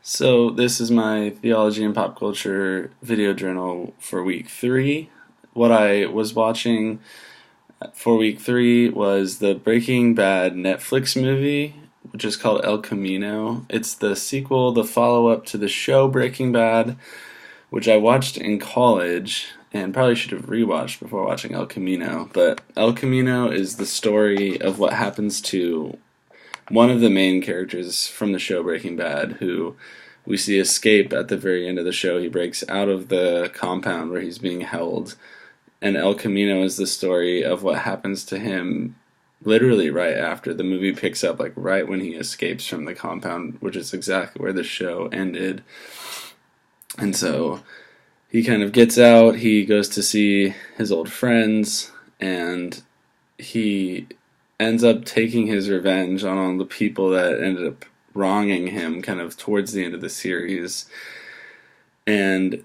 So this is my theology and pop culture video journal for week 3. What I was watching for week 3 was the Breaking Bad Netflix movie, which is called El Camino. It's the sequel, the follow-up to the show Breaking Bad, which I watched in college and probably should have rewatched before watching El Camino. But El Camino is the story of what happens to one of the main characters from the show Breaking Bad, who we see escape at the very end of the show. He breaks out of the compound where he's being held, and El Camino is the story of what happens to him literally right after. The movie picks up like right when he escapes from the compound, which is exactly where the show ended. And so he kind of gets out, he goes to see his old friends, and he ends up taking his revenge on all the people that ended up wronging him kind of towards the end of the series. And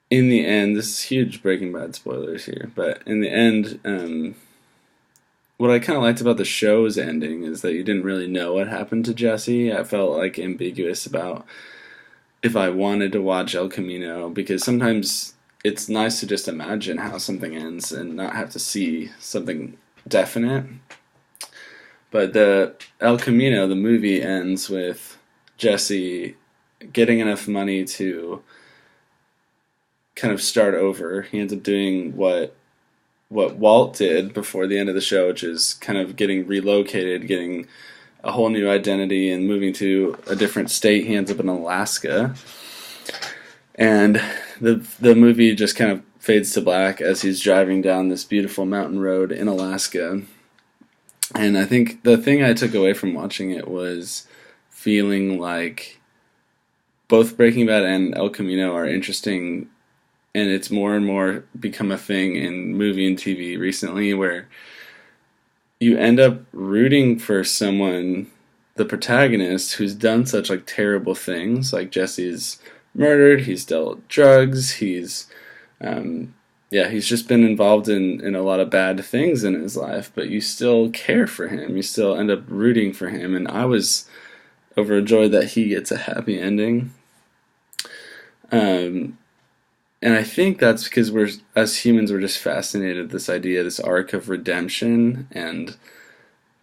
in the end, this is huge Breaking Bad spoilers here, but in the end, what I kind of liked about the show's ending is that you didn't really know what happened to Jesse. I felt like ambiguous about if I wanted to watch El Camino, because sometimes it's nice to just imagine how something ends and not have to see something definite. But the El Camino, the movie, ends with Jesse getting enough money to kind of start over. He ends up doing what Walt did before the end of the show, which is kind of getting relocated, getting a whole new identity and moving to a different state. He ends up in Alaska. And the movie just kind of fades to black as he's driving down this beautiful mountain road in Alaska. And I think the thing I took away from watching it was feeling like both Breaking Bad and El Camino are interesting, and it's more and more become a thing in movie and TV recently where you end up rooting for someone, the protagonist, who's done such like terrible things. Like Jesse's murdered, he's dealt drugs, he's just been involved in a lot of bad things in his life, but you still care for him. You still end up rooting for him, and I was overjoyed that he gets a happy ending. And I think that's because as humans, we're just fascinated with this idea, this arc of redemption, and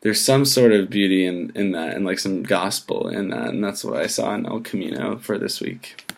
there's some sort of beauty in that, and like some gospel in that, and that's what I saw in El Camino for this week.